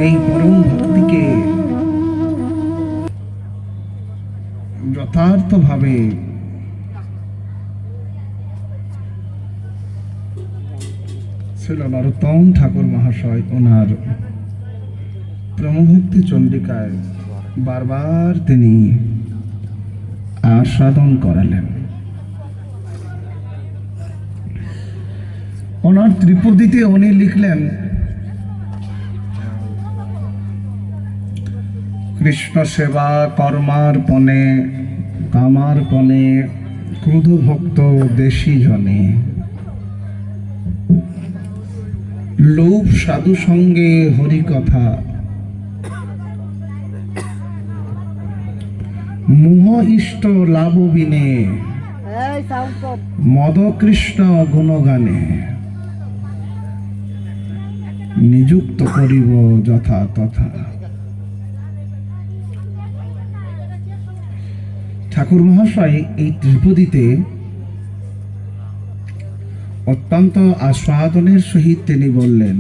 এই পরম ভক্তিকে যথার্থভাবে শ্রীল নরোত্তম ঠাকুর মহাশয় ওনার প্রেমভক্তি চণ্ডিকায় বারবার তিনি আস্বাদন করালেন। ওনার ত্রিপদীতে উনি লিখলেন, কৃষ্ণ সেবা কর্মার্পণে কামার্পণে ক্রুধ ভক্ত দেশী জনে, লোভ সাধু সঙ্গে হরি কথা, মোহ ইষ্ট লাভ বিনে, মদ কৃষ্ণ গুণগানে, নিযুক্ত করিব যথা তথা। ঠাকুর মহাশয় এই ত্রিপদীতে অত্যন্ত আস্বাদনের সহিত তিনি বললেন,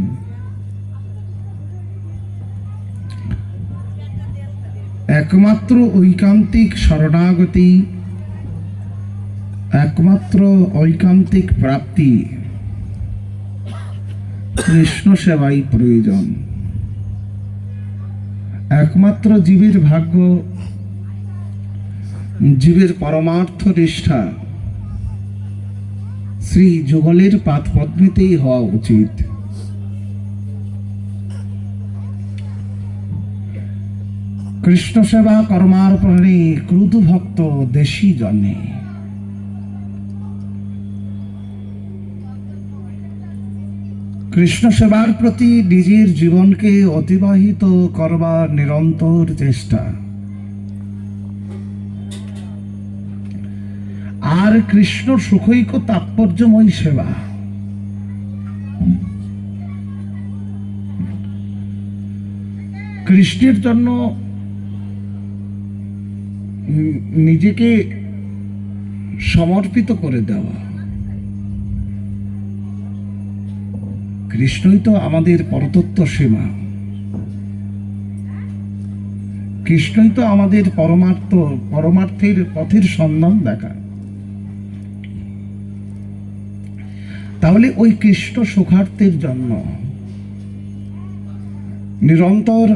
একমাত্র ঐকান্তিক শরণাগতি, একমাত্র ঐকান্তিক প্রাপ্তি কৃষ্ণ সেবাই প্রয়োজন। একমাত্র জীবের ভাগ্য, জীবের পরমার্থ নিষ্ঠা শ্রী যুগলের পাদ পদ্মেতেই হওয়া উচিত। কৃষ্ণ সেবা কর্মার্পণে ক্রুধ ভক্ত দেশী জনে। কৃষ্ণ সেবার প্রতি নিজের জীবনকে অতিবাহিত করবার নিরন্তর চেষ্টা, আর কৃষ্ণ সুখৈক তাৎপর্যময় সেবা। কৃষ্ণের জন্য নিজেকে সমর্পিত করে দেওয়া। কৃষ্ণই তো আমাদের পরতত্ত্ব সীমা, কৃষ্ণই তো আমাদের পরমার্থের পথের সন্ধান দেখা। তাহলে ওই কৃষ্ণ সুখার্থের জন্য নিরন্তর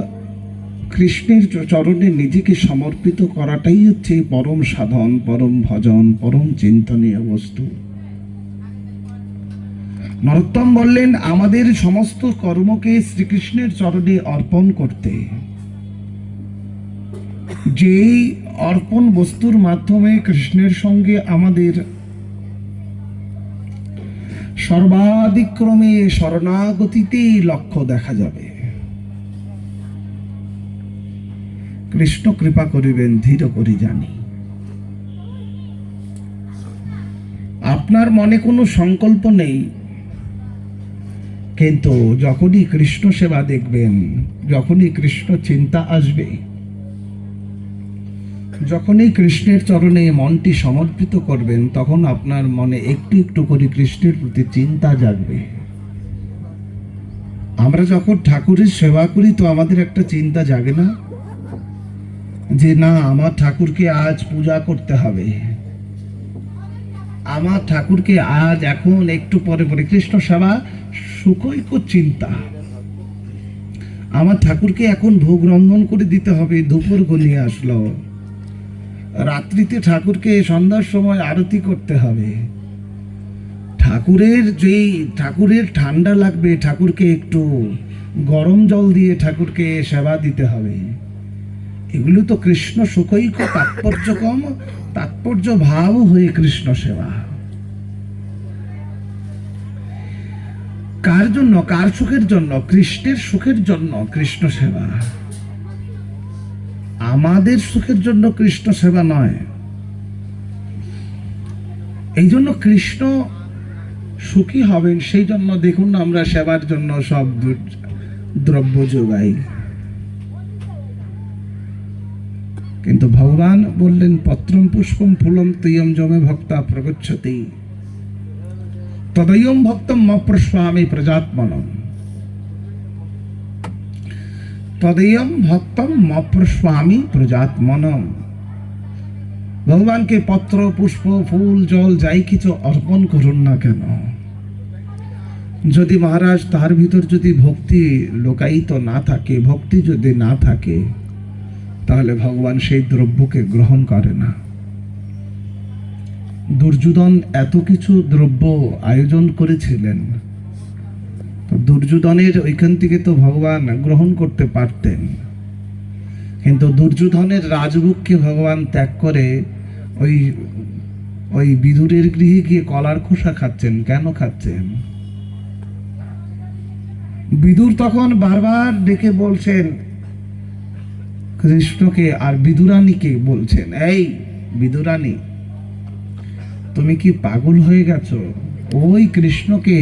কৃষ্ণের চরণে নিজেকে সমর্পিত করাটাই হচ্ছে পরম সাধন, পরম ভজন, পরম চিন্তনীয় বস্তু। নরোত্তম বললেন, আমাদের সমস্ত কর্মকে শ্রীকৃষ্ণের চরণে অর্পণ করতে। যেই অর্পণ বস্তুর মাধ্যমে কৃষ্ণের সঙ্গে আমাদের সর্বাধিক্রমে শরণাগতিতেই লক্ষ্য দেখা যাবে। কৃষ্ণ কৃপা করিবেন ধীর করি জানি। আপনার মনে কোনো সংকল্প নেই, কিন্তু যখনই কৃষ্ণ সেবা দেখবেন, যখনই কৃষ্ণ চিন্তা আসবে, যখনই কৃষ্ণের চরণে মনটি সমর্পিত করবেন, তখন আপনার মনে একটু একটু করে কৃষ্ণের প্রতি চিন্তা জাগবে। আমরা যখন ঠাকুরের সেবা করি তো আমাদের একটা চিন্তা জাগে না যে না, আমার ঠাকুরকে আজ পূজা করতে হবে, আমার ঠাকুরকে আজ এখন একটু পরে পরে কৃষ্ণ সেবা সুখৈক চিন্তা, আমার ঠাকুরকে এখন ভোগ রন্ধন করে দিতে হবে, দুপুর গনিয়ে আসলো, রাত্রিতে ঠাকুরকে সন্ধ্যার সময় আরতি করতে হবে, ঠাকুরের ঠান্ডা লাগবে, ঠাকুরকে একটু গরম জল দিয়ে ঠাকুরকে সেবা দিতে হবে। এগুলো তো কৃষ্ণ সুখৈক তাৎপর্য ভাব হয়ে কৃষ্ণ সেবা। কার জন্য? কার সুখের জন্য? কৃষ্ণের সুখের জন্য কৃষ্ণ সেবা। আমাদের সুখের জন্য কৃষ্ণ সেবা নয়। এই জন্য কৃষ্ণ সুখী হবেন, সেই জন্য দেখুন আমরা সেবার জন্য সব দ্রব্য যোগাই। কিন্তু ভগবান বললেন, পত্রম পুষ্পম ফুলম তৈয়ম জমে ভক্তা প্রগচ্ছতি তদয়ম ভক্তম মপ্রস্বামী প্রজাত্মনম। তদেয়ম ভক্তম মপ্রস্বামী প্রজাত্মনম। ভগবানকে পত্র পুষ্প ফুল জল যাই কিছু অর্পণ করুন না কেন, যদি মহারাজ তার ভিতর যদি ভক্তি লোকায়িত না থাকে, ভক্তি যদি না থাকে, তাহলে ভগবান সেই দ্রব্যকে গ্রহণ করে না। দুর্যোধন এত কিছু দ্রব্য আয়োজন করেছিলেন, তো দুর্যোধনের ওইখান থেকে তো ভগবান গ্রহণ করতে পারতেন, কিন্তু দুর্যোধনের রাজভোগকে ভগবান ত্যাগ করে ওই ওই বিদুরের গৃহে গিয়ে কলার খোসা খাচ্ছেন। কেন খাচ্ছেন? বিদুর তখন বারবার ডেকে বলছেন কৃষ্ণকে, আর বিদুরানীকে বলছেন, এই বিদুরানী, তুমি কি পাগল হয়ে গেছো? ওই কৃষ্ণকে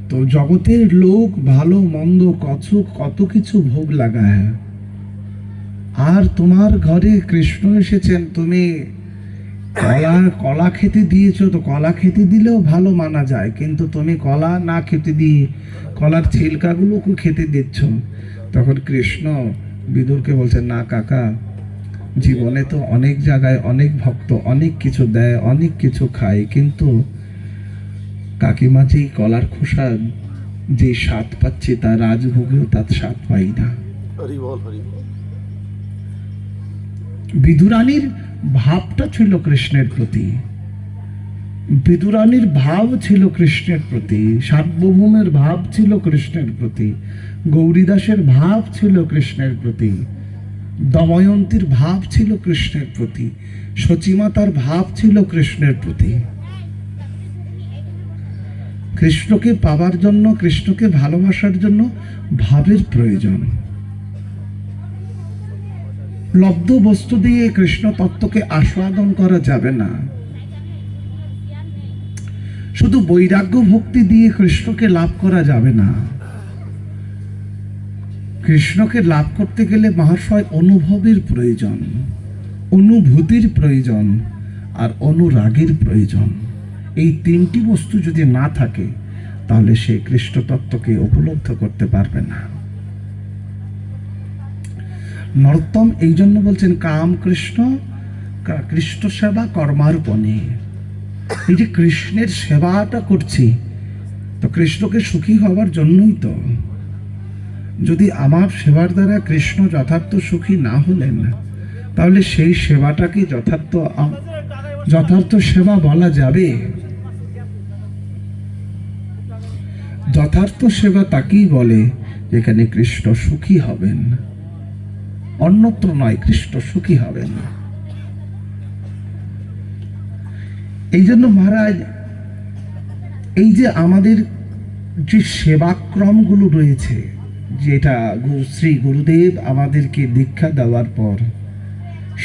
তো জগতের লোক ভালো মন্দ কত কিছু ভোগ লাগায়, আর তোমার ঘরে কৃষ্ণ এসেছেন, তুমি কলা খেতে দিয়েছো, তো কলা খেতে দিলেও ভালো মানা যায়, কিন্তু তুমি কলা না খেতে দিয়ে কলার ছিলকাগুলোকে খেতে দিচ্ছ। তখন কৃষ্ণ বিদুরকে বলছেন, না কাকা, জীবনে তো অনেক জায়গায় অনেক ভক্ত অনেক কিছু দেয়, অনেক কিছু খায়, কিন্তু কাকিমা যেই কলার খোসা যে স্বাদ পাচ্ছে, তার রাজভোগেও তার স্বাদ পাই না। বিদুরানীর ভাবটা ছিল কৃষ্ণের প্রতি, বিদুরানীর ভাব ছিল কৃষ্ণের প্রতি, সার্বভৌমের ভাব ছিল কৃষ্ণের প্রতি, গৌরীদাসের ভাব ছিল কৃষ্ণের প্রতি, দময়ন্তীর ভাব ছিল কৃষ্ণের প্রতি, সচিমাতার ভাব ছিল কৃষ্ণের প্রতি। কৃষ্ণকে পাবার জন্য, কৃষ্ণকে ভালোবাসার জন্য ভাবের প্রয়োজন। লব্ধ বস্তু দিয়ে কৃষ্ণ তত্ত্বকে আস্বাদন করা যাবে না। শুধু বৈরাগ্য ভক্তি দিয়ে কৃষ্ণকে লাভ করা যাবে না। কৃষ্ণকে লাভ করতে গেলে মহাশয় অনুভবের প্রয়োজন, অনুভূতির প্রয়োজন, আর অনুরাগের প্রয়োজন। এই তিনটি বস্তু যদি না থাকে, তাহলে সে কৃষ্ণ তত্ত্বকে উপলব্ধ করতে পারবে না। নরোত্তম এই জন্য বলছেন, কাম কৃষ্ণ কৃষ্ণ সেবা কর্মার্পণে। এই যে কৃষ্ণের সেবাটা করছি, তো কৃষ্ণকে সুখী হওয়ার জন্যই তো। যদি আমার সেবার দ্বারা কৃষ্ণ যথার্থ সুখী না হলেন, তাহলে সেই সেবাটাকে যথার্থ সেবা বলা যাবে? যথার্থ সেবা তাকেই বলে যেখানে কৃষ্ণ সুখী হবেন, অন্যত্র নয়, কৃষ্ণ সুখী হবেন। এই জন্য মহারাজ, এই যে আমাদের যে সেবাক্রমগুলো রয়েছে, যেটা শ্রী গুরুদেব আমাদেরকে দীক্ষা দেওয়ার পর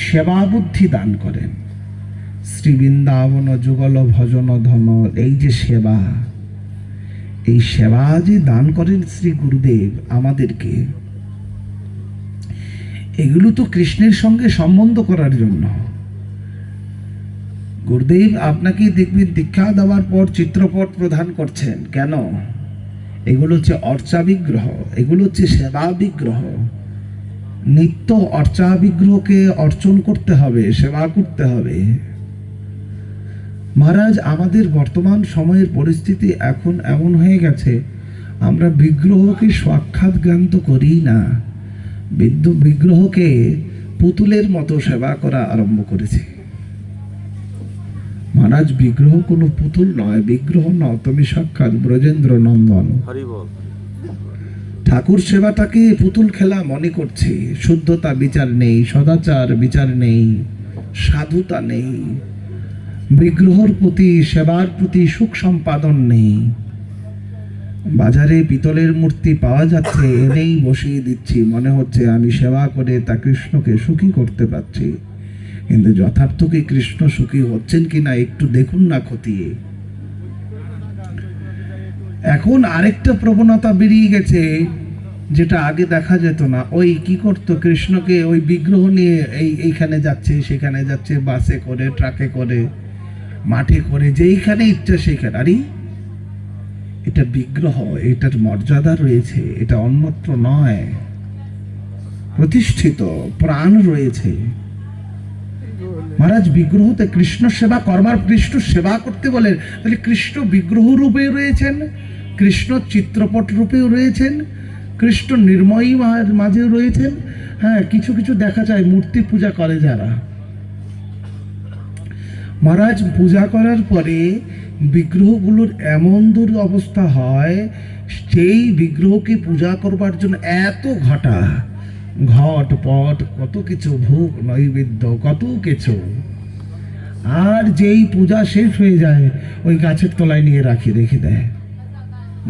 সেবা বুদ্ধি দান করেন, শ্রী বৃন্দাবন যুগল ভজন ধন, এই যে সেবা, এই সেবা যে দান করেন শ্রী গুরুদেব আমাদেরকে, এগুলো তো কৃষ্ণের সঙ্গে সম্বন্ধ করার জন্য। গুরুদেব আপনাকে দেখবেন দীক্ষা দেওয়ার পর চিত্রপট প্রদান করছেন, কেন? এগুলো হচ্ছে অর্চা বিগ্রহ, এগুলো হচ্ছে সেবা বিগ্রহ। নিত্য অর্চা বিগ্রহকে অর্চন করতে হবে, সেবা করতে হবে। মহারাজ, আমাদের বর্তমান সময়ের পরিস্থিতি এখন এমন হয়ে গেছে, আমরা বিগ্রহকে সাক্ষাৎ জ্ঞান তো করি না, বিগ্রহকে পুতুলের মতো সেবা করা আরম্ভ করেছে। মহারাজ, বিগ্রহ কোনো পুতুল নয়, বিগ্রহ নয়, তুমি সাক্ষাৎ ব্রজেন্দ্র নন্দন। ঠাকুর সেবাটাকে পুতুল খেলা মনে করছে। শুদ্ধতা বিচার নেই, সদাচার বিচার নেই, সাধুতা নেই, বিগ্রহর প্রতি সেবার প্রতি সুখ সম্পাদন নেই। বাজারে পিতলের মূর্তি পাওয়া যাচ্ছে, এনেই বসিয়ে দিচ্ছি, মনে হচ্ছে আমি সেবা করে তা কৃষ্ণকে সুখী করতে পারছি, কিন্তু যথার্থ কি কৃষ্ণ সুখী হচ্ছেন কিনা একটু দেখুন না খতিয়ে। এখন আরেকটা প্রবণতা বেরিয়ে গেছে, যেটা আগে দেখা যেত না। ওই কি করতো, কৃষ্ণকে ওই বিগ্রহ নিয়ে এইখানে যাচ্ছে সেখানে যাচ্ছে, বাসে করে, ট্রাকে করে, মাঠে করে, যেইখানে ইচ্ছা সেইখানে। আরে এটা বিগ্রহ, এটার মর্যাদা রয়েছে, এটা অন্যত্র নয়, প্রতিষ্ঠিত প্রাণ রয়েছে। মহারাজ বিগ্রহতে কৃষ্ণ সেবা করবার, কৃষ্ণ সেবা করতে বলেন, তাহলে কৃষ্ণ বিগ্রহ রূপে রয়েছেন, কৃষ্ণ চিত্রপট রূপেও রয়েছেন, কৃষ্ণ নির্ময়ী মাঝেও রয়েছেন। হ্যাঁ, কিছু কিছু দেখা যায় মূর্তি পূজা করে যারা, মহারাজ পূজা করার পরে বিগ্রহগুলোর এমন দুরবস্থা হয়, সেই বিগ্রহকে পূজা করবার জন্য এত ঘটা, ঘট পট, কত কিছু, ভোগ নৈবেদ্য, কত কিছু, আর যেই পূজা শেষ হয়ে যায় ওই গাছের তলায় নিয়ে রেখে দেয়।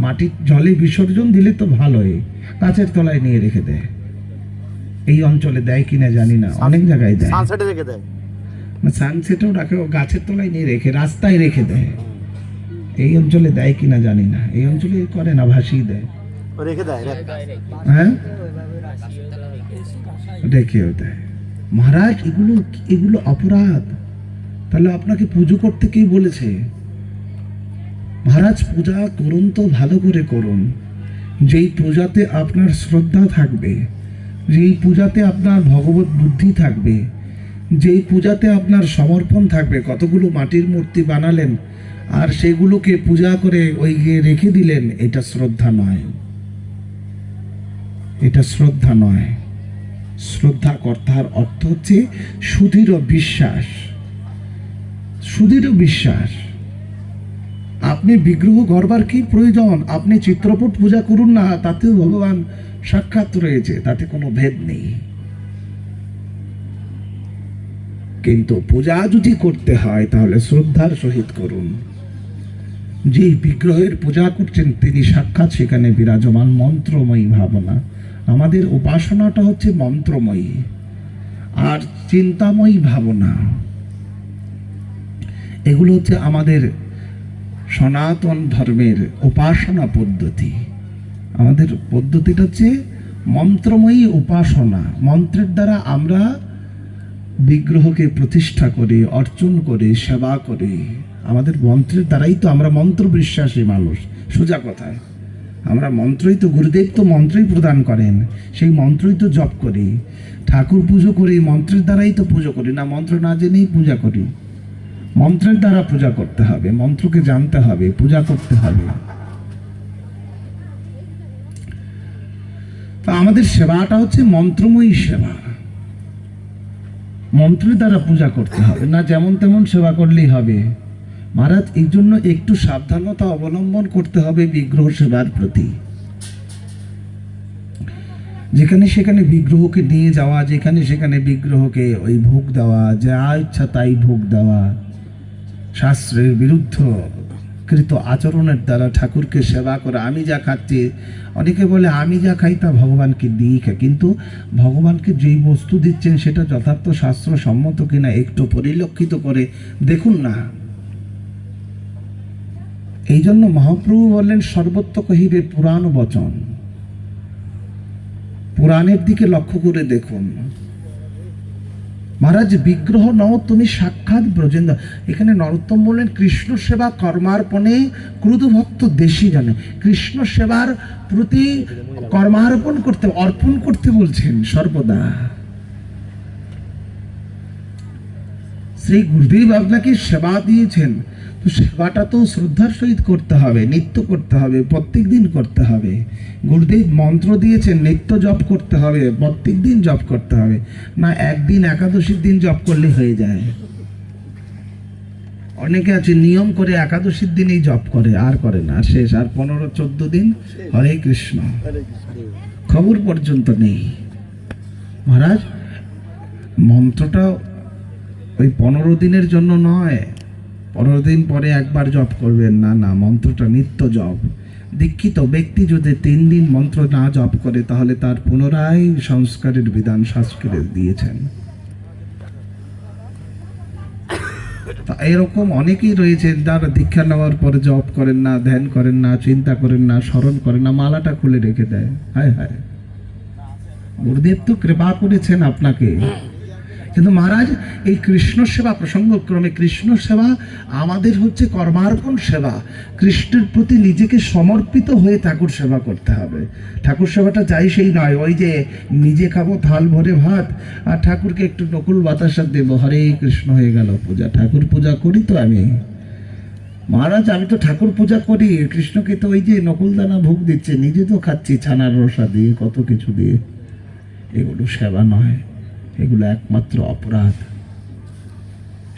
মাটির জলে বিসর্জন দিলে তো ভালোই, গাছের তলায় নিয়ে রেখে দেয়। এই অঞ্চলে দেয় কিনা জানি না, অনেক জায়গায় দেয়, সানসেটেও রাখে, গাছের তলায় নিয়ে রেখে, রাস্তায় রেখে দেয়। এই অঞ্চলে দেয় কিনা জানি না, এই অঞ্চলে করে না, ভাসিয়ে দেয়, হ্যাঁ রেখেও দেয়। মহারাজ এগুলো অপরাধ। তাহলে আপনাকে পুজো করতে কে বলেছে? মহারাজ পূজা করুন তো ভালো করে করুন, যেই পূজাতে আপনার শ্রদ্ধা থাকবে, যেই পূজাতে আপনার ভগবত বুদ্ধি থাকবে, যেই পূজাতে আপনার সমর্পণ থাকবে। কতগুলো মাটির মূর্তি বানালেন আর সেগুলোকে পূজা করে ওই গিয়ে রেখে দিলেন, এটা শ্রদ্ধা নয়, এটা শ্রদ্ধা নয়। শ্রদ্ধা কর্তার অর্থ হচ্ছে সুদৃঢ় বিশ্বাস, সুদৃঢ় বিশ্বাস। আপনি বিগ্রহ গড়বার কি প্রয়োজন? আপনি চিত্রপট পূজা করুন না, তাতেও ভগবান সাক্ষাৎ রয়েছে, তাতে কোনো ভেদ নেই। কিন্তু পূজা যদি করতে হয় তাহলে শ্রদ্ধার সহিত করুন। যেই বিগ্রহের পূজা করছেন তিনি সাক্ষাৎ সেখানে বিরাজমান, মন্ত্রময়ী ভাবনা। আমাদের উপাসনাটা হচ্ছে মন্ত্রময়ী আর চিন্তাময়ী ভাবনা। এগুলো হচ্ছে আমাদের সনাতন ধর্মের উপাসনা পদ্ধতি। আমাদের পদ্ধতিটা হচ্ছে মন্ত্রময়ী উপাসনা। মন্ত্রের দ্বারা আমরা বিগ্রহকে প্রতিষ্ঠা করি, অর্চন করি, সেবা করি। আমাদের মন্ত্রের দ্বারাই তো, আমরা মন্ত্র বিশ্বাসী মানুষ, সোজা কথায়। আমরা মন্ত্রই তো, গুরুদেব তো মন্ত্রই প্রদান করেন, সেই মন্ত্রই তো জপ করি। ঠাকুর পুজো করি, মন্ত্রের দ্বারাই তো পুজো করি না, মন্ত্র না জেনেই পূজা করি। মন্ত্রের দ্বারা পূজা করতে হবে, মন্ত্রকে জানতে হবে, পূজা করতে হবে। তা আমাদের সেবাটা হচ্ছে মন্ত্রময়ী সেবা, মন্ত্রের দ্বারা পূজা করতে হবে না, যেমন তেমন সেবা করলেই হবে। মহারাজ এই জন্য একটু সাবধানতা অবলম্বন করতে হবে বিগ্রহ সেবার প্রতি। যেখানে সেখানে বিগ্রহকে নিয়ে যাওয়া, যেখানে সেখানে বিগ্রহকে ওই ভোগ দেওয়া, যা ইচ্ছা তাই ভোগ দেওয়া, শাস্ত্রের বিরুদ্ধ কৃত আচরণের দ্বারা ঠাকুরকে সেবা করা। আমি যা খাচ্ছি, অনেকে বলে আমি যা খাই তা ভগবানকে দিই খাই, কিন্তু ভগবানকে যেই বস্তু দিচ্ছেন সেটা যথার্থ শাস্ত্র সম্মত কিনা একটু পরিলক্ষিত করে দেখুন না। এই জন্য মহাপ্রভু বললেন সর্বত্র কহিবে পুরাণ বচন, পুরাণের দিকে লক্ষ্য করে দেখুন। মহারাজ বিগ্রহ নও তুমি সাক্ষাৎ ব্রজেন্দ্র। এখানে নরোত্তম বললেন কৃষ্ণ সেবা কর্মার্পণে ক্রুধ ভক্ত দেশী জানে। কৃষ্ণ সেবার প্রতি কর্মার্পণ করতে, অর্পণ করতে বলছেন সর্বদা। শ্রী গুরুদেব আপনাকে সেবা দিয়েছেন, তো সেবাটা তো শ্রদ্ধার সহিত করতে হবে, নিত্য করতে হবে, প্রত্যেক দিন করতে হবে। গুরুদেব মন্ত্র দিয়েছেন, নিত্য জপ করতে হবে, প্রত্যেক দিন জপ করতে হবে, না একদিন একাদশীর দিন জপ করলে হয়ে যায়। অনেকে আছে নিয়ম করে একাদশীর দিনেই জপ করে, আর করে না, শেষ। আর 15-14 দিন হরে কৃষ্ণ, খবর পর্যন্ত নেই। মহারাজ মন্ত্রটা ওই 15 দিনের জন্য নয়, 15 দিন পরে একবার জপ করবেন না, না, মন্ত্রটা নিত্য জপ। দীক্ষিত ব্যক্তি যদি 3 দিন মন্ত্র না জপ করে তাহলে তার পুনরায় সংস্কারের বিধান শাস্ত্রে দিয়েছেন। এরকম অনেকেই রয়েছে যারা দীক্ষা নেওয়ার পরে জপ করেন না, ধ্যান করেন না, চিন্তা করেন না, স্মরণ করেন না, মালাটা খুলে রেখে দেয়। হায় হায়, গুরুদেব তো কৃপা করেছেন আপনাকে, কিন্তু মহারাজ এই কৃষ্ণ সেবা প্রসঙ্গক্রমে কৃষ্ণ সেবা আমাদের হচ্ছে কর্মার্পণ সেবা। কৃষ্ণের প্রতি নিজেকে সমর্পিত হয়ে ঠাকুর সেবা করতে হবে। ঠাকুর সেবাটা চাই সেই নয় ওই যে নিজে খাবো থাল ভরে ভাত আর ঠাকুরকে একটু নকুল বাতাসা দেবো, হরে কৃষ্ণ হয়ে গেল পূজা। ঠাকুর পূজা করি তো আমি মহারাজ, আমি তো ঠাকুর পূজা করি, কৃষ্ণকে তো ওই যে নকুলদানা ভোগ দিচ্ছে, নিজে তো খাচ্ছি ছানার রসা দিয়ে কত কিছু দিয়ে। এগুলো সেবা নয়, এগুলো একমাত্র অপরাধ।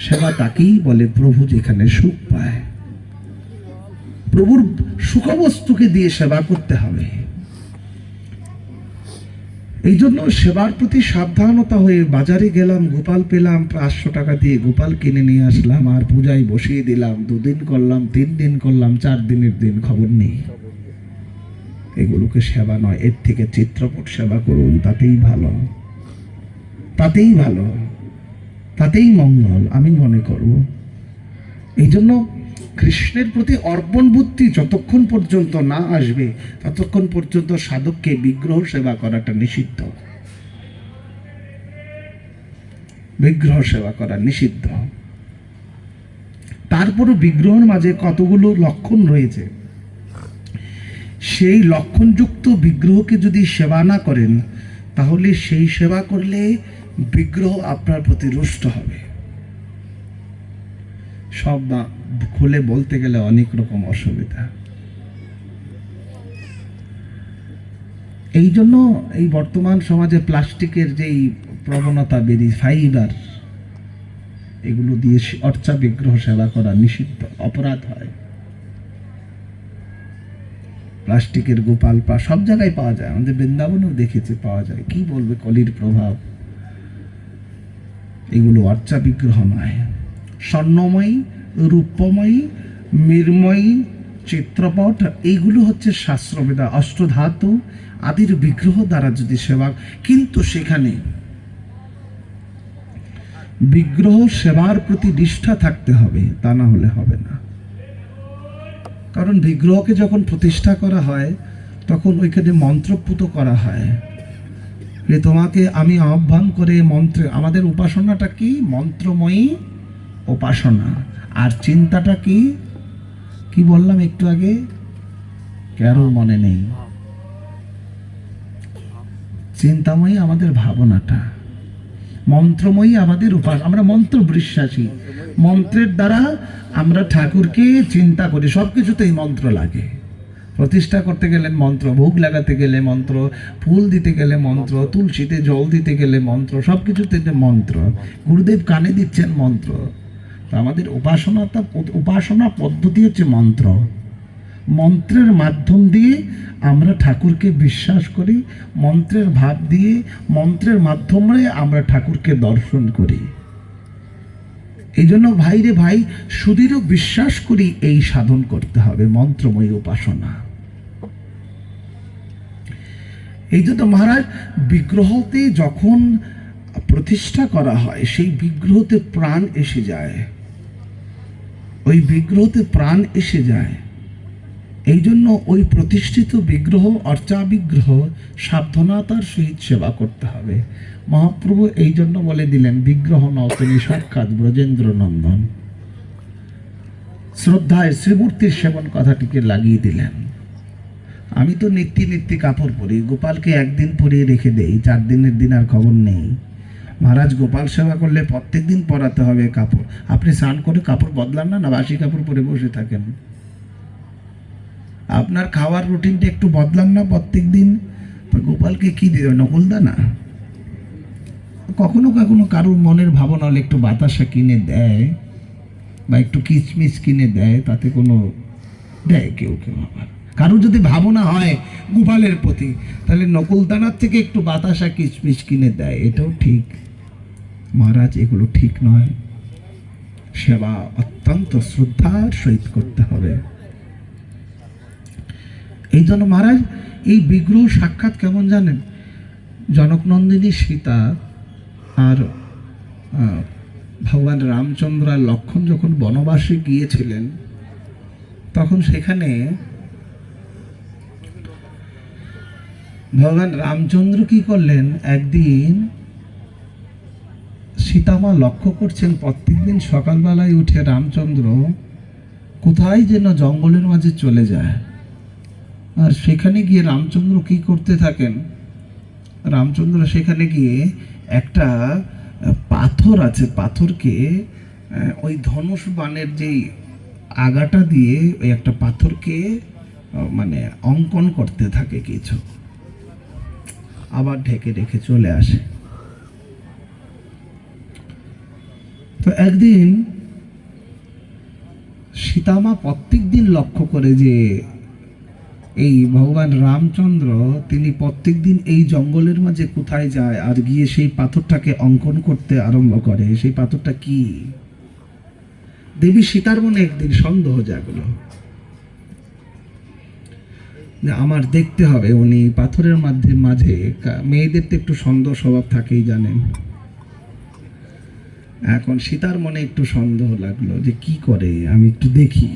সেবা তাকেই বলে প্রভু যেখানে সুখ পায়। প্রভুর সুখবস্তুকে দিয়ে সেবা করতে হবে। এই জন্য সেবার প্রতি সাবধানতা হয়ে বাজারে গেলাম, গোপাল পেলাম, 500 টাকা দিয়ে গোপাল কিনে নিয়ে আসলাম আর পূজায় বসিয়ে দিলাম। 2 দিন করলাম, 3 দিন করলাম, 4 দিনের দিন খবর নেই। এগুলোকে সেবা নয়। এর থেকে চিত্রপট সেবা করুন, তাতেই ভালো, তাতেই ভালো, তাতেই মঙ্গল আমি মনে করব। এই জন্য কৃষ্ণের প্রতি অর্পণ বুদ্ধি যতক্ষণ পর্যন্ত না আসবে ততক্ষণ পর্যন্ত সাধককে বিগ্রহ সেবা করাটা নিষিদ্ধ। বিগ্রহ সেবা করা নিষিদ্ধ। তারপরও বিগ্রহের মাঝে কতগুলো লক্ষণ রয়েছে। সেই লক্ষণযুক্ত বিগ্রহকে যদি সেবা না করেন তাহলে সেই সেবা করলে বিগ্রহ আপনার প্রতি রুষ্ট হবে। সব খুলে বলতে গেলে অনেক রকম অসুবিধা। এই জন্য এই বর্তমান সমাজে প্লাস্টিকের যেই প্রবণতা বেরিয়ে, ফাইবার, এগুলো দিয়ে অর্চা বিগ্রহ সেবা করা নিষিদ্ধ, অপরাধ হয়। প্লাস্টিকের গোপাল সব জায়গায় পাওয়া যায়, আমাদের বৃন্দাবনেও দেখেছি পাওয়া যায়। কি বলবে, কলির প্রভাব। এগুলো অর্চা বিগ্রহ নয়। স্বর্ণময়ী, রূপময়ী, মৃন্ময়ী, চিত্রপট, এইগুলো হচ্ছে শাস্ত্রবেদা অষ্টধাতু আদির বিগ্রহ দ্বারা যদি সেবা, কিন্তু সেখানে বিগ্রহ সেবার প্রতি নিষ্ঠা থাকতে হবে, তা না হলে হবে না। কারণ বিগ্রহকে যখন প্রতিষ্ঠা করা হয় তখন ওইখানে মন্ত্রপুত করা হয় যে তোমাকে আমি আহ্বান করে মন্ত্রে। আমাদের উপাসনাটা কি? মন্ত্রময়ী উপাসনা। আর চিন্তাটা কি? কি বললাম একটু আগে, কারো মনে নেই। চিন্তাময়ী আমাদের ভাবনাটা, মন্ত্রময়ী আমাদের উপাস। আমরা মন্ত্র বিশ্বাসী, মন্ত্রের দ্বারা আমরা ঠাকুরকে চিন্তা করি। সবকিছুতেই মন্ত্র লাগে। প্রতিষ্ঠা করতে গেলে মন্ত্র, ভোগ লাগাতে গেলে মন্ত্র, ফুল দিতে গেলে মন্ত্র, তুলসীতে জল দিতে গেলে মন্ত্র, সবকিছুতে মন্ত্র। গুরুদেব কানে দিচ্ছেন মন্ত্র। তো আমাদের উপাসনা পদ্ধতি হচ্ছে মন্ত্র। মন্ত্রের মাধ্যম দিয়ে আমরা ঠাকুরকে বিশ্বাস করি, মন্ত্রের ভাব দিয়ে, মন্ত্রের মাধ্যমে আমরা ঠাকুরকে দর্শন করি। এই জন্য ভাই রে ভাই, সুদৃঢ় বিশ্বাস করি এই সাধন করতে হবে, মন্ত্রময় উপাসনা। এই জন্য মহারাজ বিগ্রহতে যখন প্রতিষ্ঠা করা হয় সেই বিগ্রহতে প্রাণ এসে যায়, ওই বিগ্রহতে প্রাণ এসে যায়। এই জন্য ওই প্রতিষ্ঠিত বিগ্রহ, অর্চা বিগ্রহ সাবধানতার সহিত সেবা করতে হবে। মহাপ্রভু এই জন্য বলে দিলেন, বিগ্রহ নও তুমি সাক্ষাৎ ব্রজেন্দ্র নন্দন। শ্রদ্ধায় শ্রীমূর্তির সেবন কথাটিকে লাগিয়ে দিলেন। আমি তো নিত্যি কাপড় পরি, গোপালকে একদিন পরিয়ে রেখে দেই, 4 দিনের দিন আর খবর নেই। মহারাজ গোপাল সেবা করলে প্রত্যেক দিন পরাতে হবে কাপড়। আপনি স্নান করে কাপড় বদলান না, না বাসি কাপড় পরে বসে থাকেন? আপনার খাওয়ার রুটিনটা একটু বদলান না প্রত্যেক দিন? গোপালকে কি দেবে? নকুলদানা? কখনো কখনো কারোর মনের ভাবনা হলে একটু বাতাসা কিনে দেয় বা একটু কিচমিচ কিনে দেয়, তাতে কোনো দেয় কেউ কেউ। আবার কারো যদি ভাবনা হয় গোপালের প্রতি, তাহলে নকুলদানার থেকে একটু বাতাসা কিচমিচ কিনে দেয়, এটাও ঠিক। মহারাজ এগুলো ঠিক নয়। সেবা অত্যন্ত শ্রদ্ধার সহিত করতে হবে। এই জন্য মহারাজ এই বিগ্রহ সাক্ষাৎ কেমন জানেন? জনকনন্দিনী সীতা আর ভগবান রামচন্দ্র আর লক্ষ্মণ যখন বনবাসে গিয়েছিলেন, তখন সেখানে ভগবান রামচন্দ্র কি করলেন, একদিন সীতামা লক্ষ্য করছেন প্রত্যেকদিন সকালবেলায় উঠে রামচন্দ্র কোথায় যেন জঙ্গলের মাঝে চলে যায়, আর সেখানে গিয়ে রামচন্দ্র কি করতে থাকেন, রামচন্দ্র সেখানে গিয়ে একটা পাথর আছে, পাথরকে ওই ধনুষ বাণের যেই আগাটা দিয়ে ওই একটা পাথরকে মানে অঙ্কন করতে থাকে কিছু, আবার ঢেকে রেখে চলে আসে। তো একদিন সীতামা প্রত্যেক দিন লক্ষ্য করে যে এই ভগবান রামচন্দ্র তিনি প্রত্যেক দিন এই জঙ্গলের মাঝে কোথায় যায় আর গিয়ে সেই পাথরটাকে অঙ্কন করতে আরম্ভ করে। সেই পাথরটা কি? দেবী সীতার মনে একদিন সন্দেহ জাগলো যে আমার দেখতে হবে, উনি পাথরের মাঝে মাঝে, মেয়েদের তো একটু সন্দেহ স্বভাব থাকেই জানেন, এখন সীতার মনে একটু সন্দেহ লাগলো যে কি করে, আমি একটু দেখি।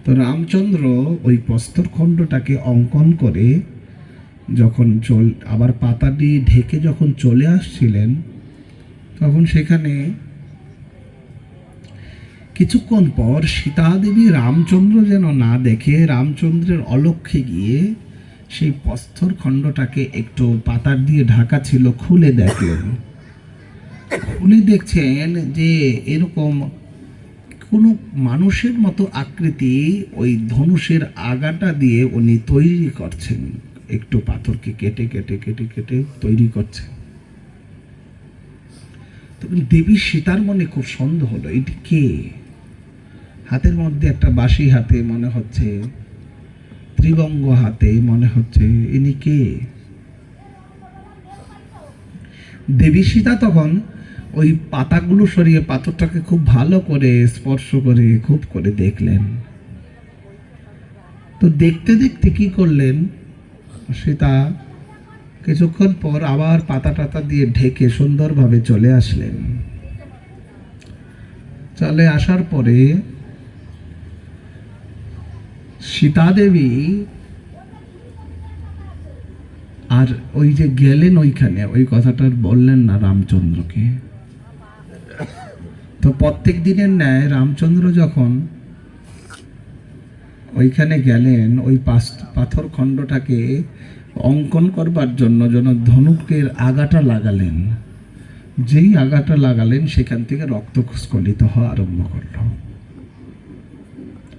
তো রামচন্দ্র ওই প্রস্তর খণ্ডটাকে অঙ্কন করে যখন আবার পাতা দিয়ে ঢেকে যখন চলে আসছিলেন, তখন সেখানে কিছুক্ষণ পর সীতা দেবী রামচন্দ্র যেন না দেখে রামচন্দ্রের অলক্ষ্যে গিয়ে সেই প্রস্তর খণ্ডটাকে একটু পাতার দিয়ে ঢাকা ছিল খুলে দেখলেন। খুলে দেখছেন যে এরকম কোনো মানুষের মতো আকৃতি ওই ধনুষের আগাটা দিয়ে উনি তৈরি করছেন, একটু পাথরকে কেটে কেটে কেটে কেটে তৈরি করছেন। তখন দেবী সীতার মনে খুব সন্দেহ হলো, এটি কে? হাতের মধ্যে একটা বাঁশি হাতে মনে হচ্ছে, ত্রিবঙ্গ হাতে মনে হচ্ছে, ইনি কে? দেবী সীতা তখন ওই পাতাগুলো সরিয়ে পাথরটাকে খুব ভালো করে স্পর্শ করে খুব করে দেখলেন। তো দেখতে দেখতে কি করলেন, সীতা কিছুক্ষণ পর আবার পাতা টাতা দিয়ে ঢেকে সুন্দরভাবে চলে আসলেন। চলে আসার পরে সীতা দেবী আর ওই যে গেলেন ওইখানে, ওই কথাটা বললেন না রামচন্দ্রকে। তো প্রত্যেক দিনের ন্যায় রামচন্দ্র যখন ওইখানে গেলেন, ওই পাথর খণ্ডটাকে অঙ্কন করবার জন্য যেন ধনুকের আগাটা লাগালেন, যেই আগাটা লাগালেন সেখান থেকে রক্ত স্খলিত হওয়া আরম্ভ করলো।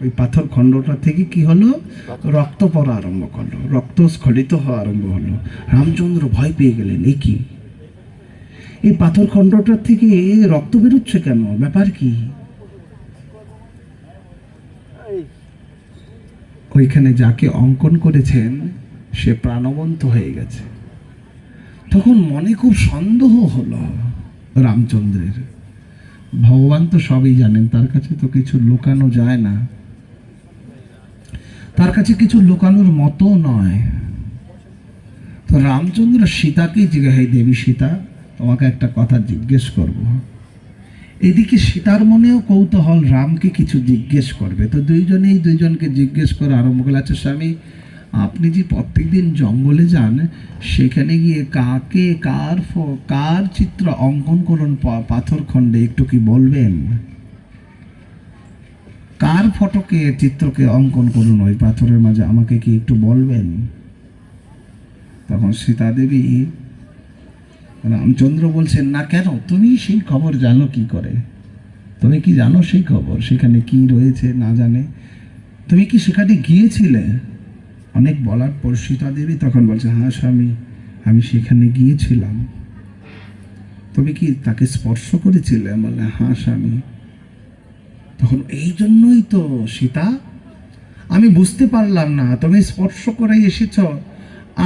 ওই পাথর খণ্ডটা থেকে কি হলো, রক্ত পড়া আরম্ভ করলো, রক্ত স্খলিত হওয়া আরম্ভ হলো। রামচন্দ্র ভয় পেয়ে গেলেন, এই কি, এই পাথর খণ্ডটার থেকে রক্ত বেরোচ্ছে কেন, ব্যাপার কি? ওইখানে যাকে অঙ্কন করেছেন সে প্রাণবন্ত হয়ে গেছে। তখন মনে খুব সন্দেহ হলো রামচন্দ্রের। ভগবান তো সবই জানেন, তার কাছে তো কিছু লুকানো যায় না, তার কাছে কিছু লুকানোর মতো নয়। তো রামচন্দ্র সীতাকে জিজ্ঞাসা, হে দেবী সীতা, তোমাকে একটা কথা জিজ্ঞেস করব। এদিকে সীতার মনেও কৌতূহল, রামকে কিছু জিজ্ঞেস করবে। তো দুইজনেই দুইজনকে জিজ্ঞেস করে আরম্ভ করল, আচ্ছা স্বামী, আপনি যে প্রত্যেকদিন জঙ্গলে যান, সেখানে গিয়ে কাকে কার চিত্র অঙ্কন করুন পাথর খণ্ডে, একটু কি বলবেন? কার ফটোকে চিত্রকে অঙ্কন করুন ওই পাথরের মাঝে, আমাকে কি একটু বলবেন? তখন সীতা দেবী, রামচন্দ্র বলছেন, না কেন, তুমি সেই খবর জানো কি করে? তুমি কি জানো সেই খবর, সেখানে কি রয়েছে না জানে? তুমি কি সেখানে গিয়েছিলে? অনেক বলার পর সীতা দেবী তখন বলছে, হ্যাঁ স্বামী, আমি সেখানে গিয়েছিলাম। তুমি কি তাকে স্পর্শ করেছিলে? বলে, হ্যাঁ স্বামী। তখন এই জন্যই তো সীতা, আমি বুঝতে পারলাম না, তুমি স্পর্শ করে এসেছ,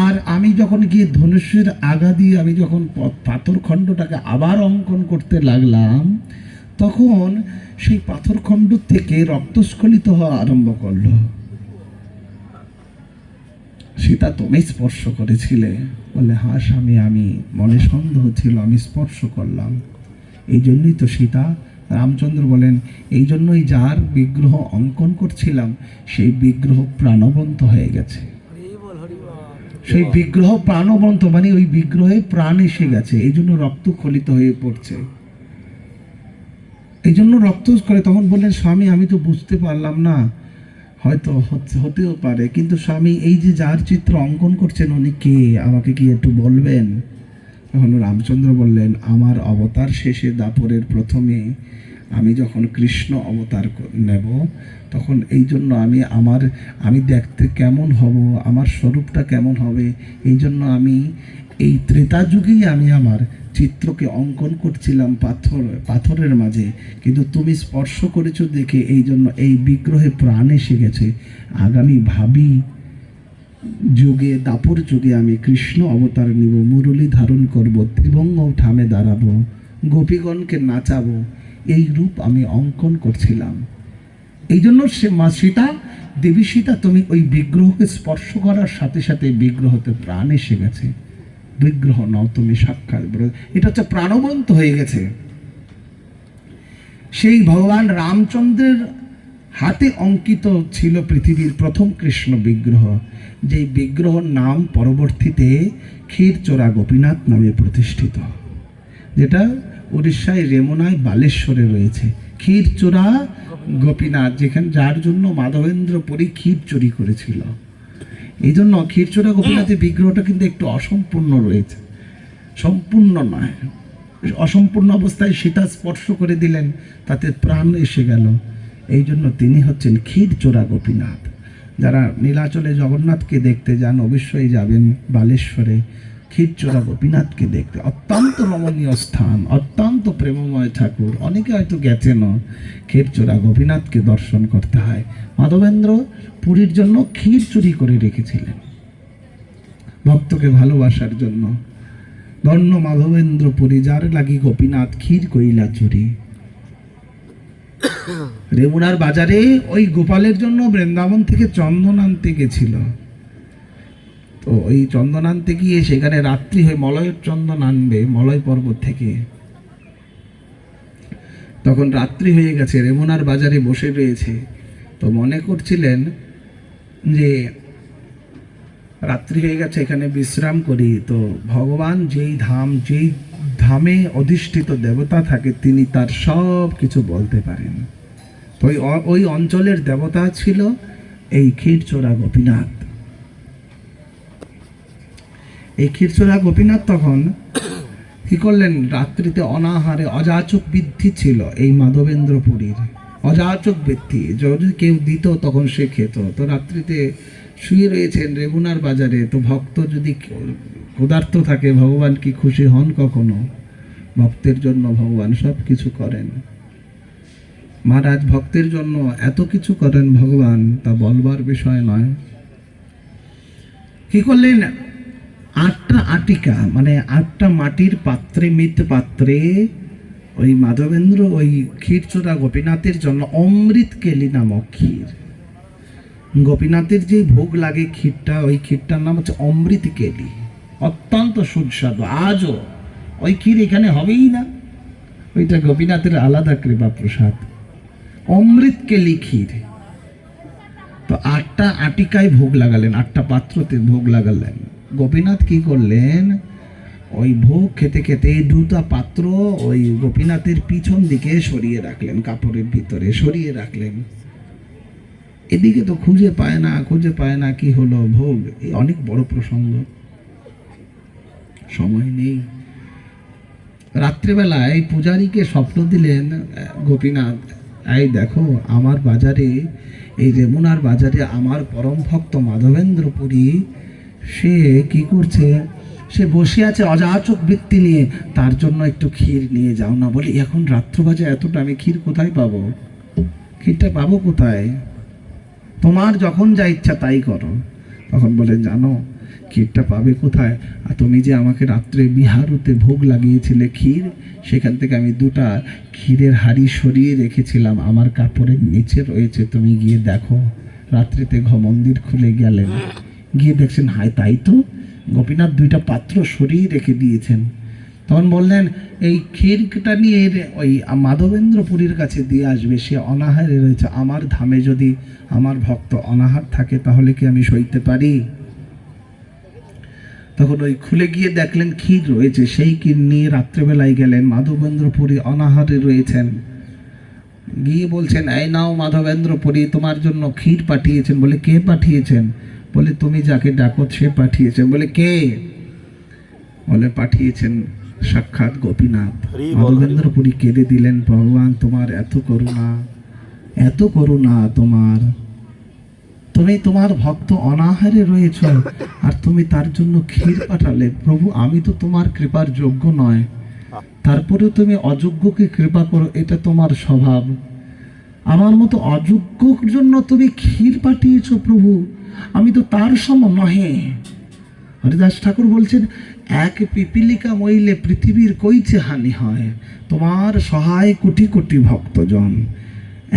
আর আমি যখন গিয়ে ধনুষের আগা দিয়ে আমি যখন পাথর খণ্ডটাকে আবার অঙ্কন করতে লাগলাম, তখন সেই পাথর খণ্ড থেকে রক্তস্খলিত হওয়া আরম্ভ করলো। সীতা, তুমি স্পর্শ করেছিলে? বলে, হ্যাঁ স্বামী, আমি মনে সন্দেহ ছিল, আমি স্পর্শ করলাম। এই জন্যই তো সীতা। রামচন্দ্র বলেন, এই জন্যই যার বিগ্রহ অঙ্কন করছিলাম সেই বিগ্রহ প্রাণবন্ত হয়ে গেছে। সেই বিগ্রহ প্রাণবন্ত, মানে ওই বিগ্রহে প্রাণ এসে গেছে, এই জন্য রক্ত খলিত হয়ে পড়ছে, এই জন্য রক্ত করে। তখন বললেন, স্বামী আমি তো বুঝতে পারলাম না, হয়তো হতেও পারে, কিন্তু স্বামী এই যে যার চিত্র অঙ্কন করছেন উনি কে, আমাকে কি একটু বলবেন? তখন রামচন্দ্র বললেন, আমার অবতার শেষে দাপরের প্রথমে আমি যখন কৃষ্ণ অবতার নেব, তখন এই জন্য আমি দেখতে কেমন হব, আমার স্বরূপটা কেমন হবে, এই জন্য আমি এই ত্রেতা যুগেই আমি আমার চিত্রকে অঙ্কন করছিলাম পাথরের মাঝে, কিন্তু তুমি স্পর্শ করেছো দেখে এই জন্য এই বিগ্রহে প্রাণ এসে গেছে। আগামী ভাবি যুগে, দাপর যুগে আমি কৃষ্ণ অবতার নিব, মুরলী ধারণ করব, ত্রিভঙ্গ ঠামে দাঁড়াবো, গোপীগণকে নাচাবো, এই রূপ আমি অঙ্কন করছিলাম। এই জন্য সে মা সীতা, দেবী সীতা, তুমি ওই বিগ্রহকে স্পর্শ করার সাথে সাথে বিগ্রহতে প্রাণ এসে গেছে, বিগ্রহ নও তুমি, সাক্ষাৎ এটা হচ্ছে প্রাণবন্ত হয়ে গেছে। সেই ভগবান রামচন্দ্রের হাতে অঙ্কিত ছিল পৃথিবীর প্রথম কৃষ্ণ বিগ্রহ, যেই বিগ্রহর নাম পরবর্তীতে ক্ষীরচোরা গোপীনাথ নামে প্রতিষ্ঠিত, যেটা উড়িষ্যায় রেমুনায় বালেশ্বরে রয়েছে। ক্ষীরচোরা গোপীনাথ, যেখানে যার জন্য মাধবেন্দ্র পুরী ক্ষীর চুরি করেছিল, এই জন্য ক্ষীরচোরা গোপীনাথের বিগ্রহটা কিন্তু একটু অসম্পূর্ণ রয়েছে, সম্পূর্ণ নয়। অসম্পূর্ণ অবস্থায় সীতা স্পর্শ করে দিলেন, তাতে প্রাণ এসে গেল, এই জন্য তিনি হচ্ছেন ক্ষীরচোরা গোপীনাথ। যারা নীলাচলে জগন্নাথকে দেখতে যান অবশ্যই যাবেন বালেশ্বরে ক্ষীরচোরা গোপীনাথকে দেখতে, অত্যন্ত রমণীয় স্থান, অত্যন্ত প্রেমময় ঠাকুর। অনেকে হয়তো গেছেন, ক্ষীরচোরা গোপীনাথকে দর্শন করতে হয়। মাধবেন্দ্র পুরীর জন্য ক্ষীর চুরি করে রেখেছিলেন ভক্তকে ভালোবাসার জন্য। ধন্য মাধবেন্দ্র পুরী, যার লাগি গোপীনাথ ক্ষীর কইলা চুরি। রেমুনার বাজারে ওই গোপালের জন্য বৃন্দাবন থেকে চন্দন আনতে গেছিল, তো ওই চন্দন আনতে গিয়ে সেখানে রাত্রি হয়ে মলয়ের চন্দন আনবে মলয় পর্বত থেকে, তখন রাত্রি হয়ে গেছে, রেমুনার বাজারে বসে রয়েছে, তো মনে করছিলেন যে রাত্রি হয়ে গেছে, এখানে বিশ্রাম করি। তো ভগবান যেই ধামে অধিষ্ঠিত দেবতা থাকে তিনি তার সব কিছু বলতে পারেন। তো ওই অঞ্চলের দেবতা ছিল এই ক্ষীরচোরা গোপীনাথ। এই ক্ষীরচোরা গোপীনাথ তখন কি করলেন, রাত্রিতে অনাহারে, অযাচক বৃদ্ধি ছিল এই মাধবেন্দ্রপুরীর, অযাচক বৃদ্ধি, যদি কেউ দিত তখন সে খেত। তো রাত্রিতে শুয়ে রয়েছেন রেমুনার বাজারে, তো ভক্ত যদি ক্ষুধার্ত থাকে ভগবান কি খুশি হন কখনো? ভক্তের জন্য ভগবান সব কিছু করেন। মহারাজ ভক্তের জন্য এত কিছু করেন ভগবান, তা বলবার বিষয় নয়। কি করলেন, 8টা আটিকা, মানে 8টা মাটির পাত্রে, মৃত পাত্রে ওই মাধবেন্দ্র ওই ক্ষীরচোরা গোপীনাথের জন্য অমৃত কেলি নামক ক্ষীর, গোপীনাথের যে ভোগ লাগে ক্ষীরটা, ওই ক্ষীরটার নাম হচ্ছে অমৃত কেলি, অত্যন্ত সুস্বাদু। আজও ওই ক্ষীর এখানে হবেই না, ওইটা গোপীনাথের আলাদা কৃপা প্রসাদ, অমৃত কেলি ক্ষীর। তো 8টা আটিকায় ভোগ লাগালেন, 8টা পাত্রতে ভোগ লাগালেন। গোপীনাথ কি করলেন, ওই ভোগ খেতে খেতে 2টা পাত্র ওই গোপীনাথের পিছন দিকে সরিয়ে রাখলেন, কাপড়ের ভিতরে সরিয়ে রাখলেন। এদিকে তো খুঁজে পায় না কি হলো ভোগ, এই অনেক বড় প্রসঙ্গ, সময় নেই। রাত্রেবেলায় পূজারীকে স্বপ্ন দিলেন গোপীনাথ, এই দেখো আমার বাজারে, এই রেমুনার বাজারে আমার পরম ভক্ত মাধবেন্দ্র পুরী, সে কি করছে, সে বসে আছে অযাচক বৃত্তি নিয়ে, তার জন্য একটু ক্ষীর নিয়ে যাও না। বলে এখন রাত্র বাজে এতটা, আমি ক্ষীর কোথায় পাবো, ক্ষীরটা পাবো কোথায়? তোমার যখন যা ইচ্ছা তাই করো। তখন বলে, জানো ক্ষীরটা পাবে কোথায়? আর তুমি যে আমাকে রাত্রে বিহারুতে ভোগ লাগিয়েছিলে ক্ষীর, সেখান থেকে আমি 2টা ক্ষীরের হাঁড়ি সরিয়ে রেখেছিলাম, আমার কাপড়ের নিচে রয়েছে, তুমি গিয়ে দেখো। রাত্রিতে মন্দির খুলে গেলেন, গিয়ে দেখছেন হায় তাই তো, গোপীনাথ 2টা পাত্র সরিয়ে রেখে দিয়েছেন। তখন বললেন, এই ক্ষীরটা নিয়ে ওই মাধবেন্দ্রপুরীর কাছে দিয়ে আসবে, সে অনাহারে রয়েছে। আমার ধামে যদি আমার ভক্ত অনাহার থাকে তাহলে কি আমি সইতে পারি? তখন ওই খুলে গিয়ে দেখলেন ক্ষীর রয়েছে, সেই ক্ষীর নিয়ে রাত্রেবেলায় গেলেন, মাধবেন্দ্রপুরী অনাহারে রয়েছেন, গিয়ে বলছেন, এই নাও মাধবেন্দ্রপুরী, তোমার জন্য ক্ষীর পাঠিয়েছেন। বলে কে পাঠিয়েছেন? বলে তুমি যাকে ডাকো সে পাঠিয়েছেন। বলে কে? বলে পাঠিয়েছেন সাক্ষাৎ গোপীনাথ। মাধবেন্দ্রপুরী কেঁদে দিলেন, ভগবান তোমার এত করুণা, এত করুণা তোমার, তুমি তোমার ভক্ত অনাহারে রয়েছ আর তুমি তার জন্য ক্ষীর পাঠালে। প্রভু আমি তো তোমার কৃপার যোগ্য নয়, তারপরে তুমি অযোগ্যকে কৃপা করো, এটা তোমার স্বভাব। আমার মতো অযোগ্যর জন্য তুমি ক্ষীর পাঠিয়েছ প্রভু, আমি তো তার সম নহে। হরিদাস ঠাকুর বলছেন, এক পিপিলিকা মইলে পৃথিবীর কইছে হানি হয়, তোমার সহায় কোটি কোটি ভক্তজন।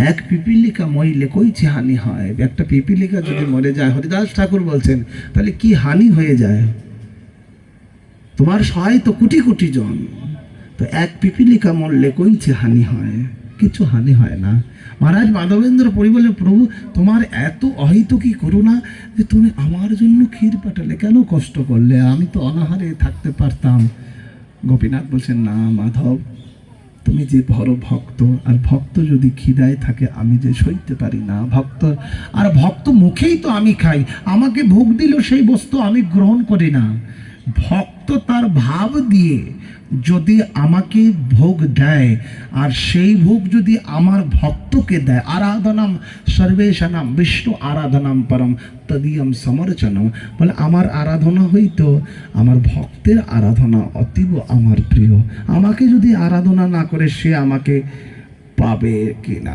এক পিপিলিকা মইলে কইছে হানি হয়। একটা পিপিলিকা যদি মরে যায়, হরিদাস ঠাকুর বলছেন, তাহলে কি হানি হয়ে যায়? তোমার সহায় তো কোটি কোটি জন, তো এক পিপিলিকা মরলে কইছে হানি হয়? কিছু হানি হয় না। মহারাজ মাধবেন্দ্র পুরী বলে, প্রভু তোমার এত অহেতুকী করুণা যে তুমি আমার জন্য ক্ষীর পাঠালে, কেন কষ্ট করলে? আমি তো অনাহারে থাকতে পারতাম। গোপীনাথ বলছেন, না মাধব, তুমি যে বড় ভক্ত, আর ভক্ত যদি খিদায় থাকে আমি যে সইতে পারি না। ভক্ত আর ভক্ত মুখেই তো আমি খাই, আমাকে ভোগ দিল সেই বস্তু আমি গ্রহণ করি না। ভক্ত তার ভাব দিয়ে যদি আমাকে ভোগ দেয়, আর সেই ভোগ যদি আমার ভক্তকে দেয়, আরাধনাম সর্বেশানাম বিষ্ণু আরাধনাম পরম তদীয়ম সমর্চনম, বলে আমার আরাধনা হইতো আমার ভক্তের আরাধনা অতীব আমার প্রিয়। আমাকে যদি আরাধনা না করে সে আমাকে পাবে কিনা,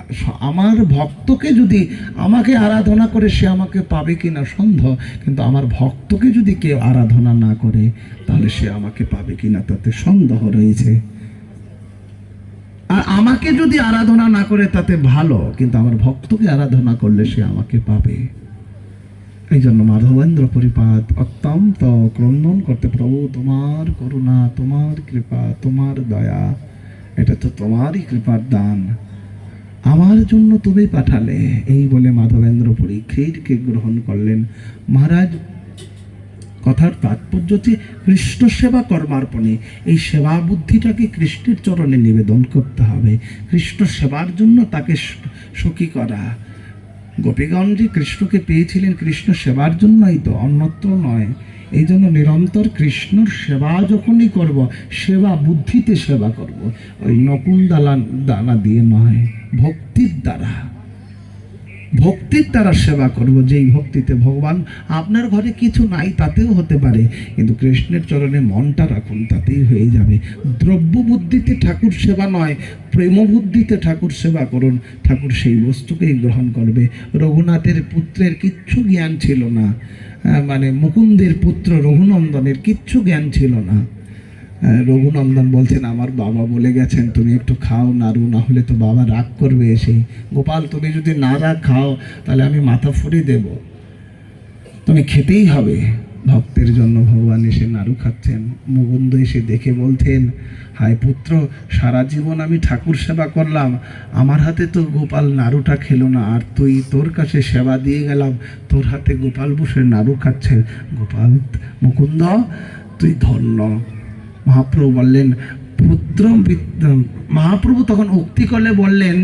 আমার ভক্তকে যদি আমাকে আরাধনা করে সে আমাকে পাবে কিনা সন্দেহ, কিন্তু আমার ভক্তকে যদি কেউ আরাধনা না করে তাহলে সে আমাকে পাবে কিনা তাতে সন্দেহ রয়েছে। আর আমাকে যদি আরাধনা না করে তাতে ভালো, কিন্তু আমার ভক্তকে আরাধনা করলে সে আমাকে পাবে। এই জন্য মাধবেন্দ্র পরিপাত অত্যন্ত ক্রন্দন করতে, প্রভু তোমার করুণা, তোমার কৃপা, তোমার দয়া, এটা তো তোমারই কৃপার দান, আমার জন্য তুমি পাঠালে। এই বলে মাধবেন্দ্রপুরী ক্ষীরকে গ্রহণ করলেন। মহারাজ কথার তাৎপর্য হচ্ছে কৃষ্ণ সেবা কর্মার্পণে, এই সেবা বুদ্ধিটাকে কৃষ্ণের চরণে নিবেদন করতে হবে, কৃষ্ণ সেবার জন্য তাকে সুখী করা। গোপীগণ যে কৃষ্ণকে পেয়েছিলেন কৃষ্ণ সেবার জন্যই তো, অন্যত্র নয়। এই জন্য নিরন্তর কৃষ্ণর সেবা যখনই করব, সেবা বুদ্ধিতে সেবা করব, ওই নকুন দানা দিয়ে নয়, ভক্তির দ্বারা, ভক্তির দ্বারা সেবা করব। যেই ভক্তিতে ভগবান আপনার ঘরে কিছু নাই তাতেও হতে পারে, কিন্তু কৃষ্ণের চরণে মনটা রাখুন, তাতেই হয়ে যাবে। দ্রব্য বুদ্ধিতে ঠাকুর সেবা নয়, প্রেম বুদ্ধিতে ঠাকুর সেবা করুন, ঠাকুর সেই বস্তুকেই গ্রহণ করবে। রঘুনাথের পুত্রের কিচ্ছু জ্ঞান ছিল না, মানে মুকুন্দের পুত্র রঘুনন্দনের কিচ্ছু জ্ঞান ছিল না। রঘুনন্দন বলছেন, আমার বাবা বলে গেছেন তুমি একটু খাও নাড়ু, না হলে তো বাবা রাগ করবে এসে। গোপাল তুমি যদি না রাগ খাও তাহলে আমি মাথা ফুঁড়ে দেব, তুমি খেতেই হবে। ভক্তের জন্য ভগবান এসে নাড়ু খাচ্ছেন। মুকুন্দ এসে দেখে বলতেন, হায় পুত্র, সারা জীবন আমি ঠাকুর সেবা করলাম, আমার হাতে তো গোপাল নাড়ুটা খেলো না, আর তুই তোর কাছে সেবা দিয়ে গেলাম, তোর হাতে গোপাল বসে নাড়ু খাচ্ছে। গোপাল, মুকুন্দ তুই ধন্য। মহাপ্রভু বললেন, পুত্র, মহাপ্রভু তখন উক্তি করলে বললেন,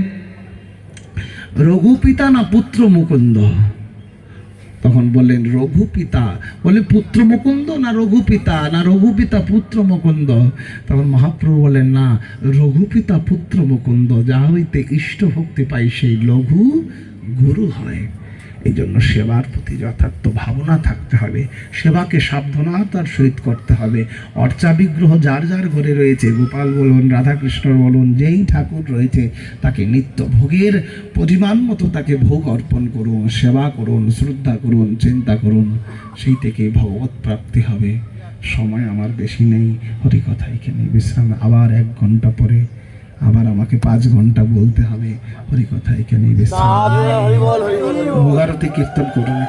রঘুপিতা না পুত্র মুকুন্দ? তখন বললেন রঘুপিতা। বলে পুত্র মুকুন্দ না রঘুপিতা, না রঘুপিতা পুত্র মুকুন্দ? তখন মহাপ্রভু বলেন, না, রঘুপিতা পুত্র মুকুন্দ, যা হইতে ইষ্ট ভক্তি পাই সেই লঘু গুরু হয়। এই জন্য সেবার প্রতি যথার্থ ভাবনা থাকতে হবে, সেবাকে সাবধানতার সহিত করতে হবে। অর্চা বিগ্রহ যার যার ঘরে রয়েছে, গোপাল বলুন, রাধাকৃষ্ণ বলুন, যেই ঠাকুর রয়েছে তাকে নিত্য ভোগের পরিমাণ মতো তাকে ভোগ অর্পণ করুন, সেবা করুন, শ্রদ্ধা করুন, চিন্তা করুন, সেই থেকে ভগবত প্রাপ্তি হবে। সময় আমার বেশি নেই, হরিকথা এখানে বিশ্রাম। আবার 1 ঘন্টা পরে আবার আমাকে 5 ঘন্টা বলতে হবে। হরিকথা এখানেই বিশ্রাম। ভোগারতি কীর্তন করুন।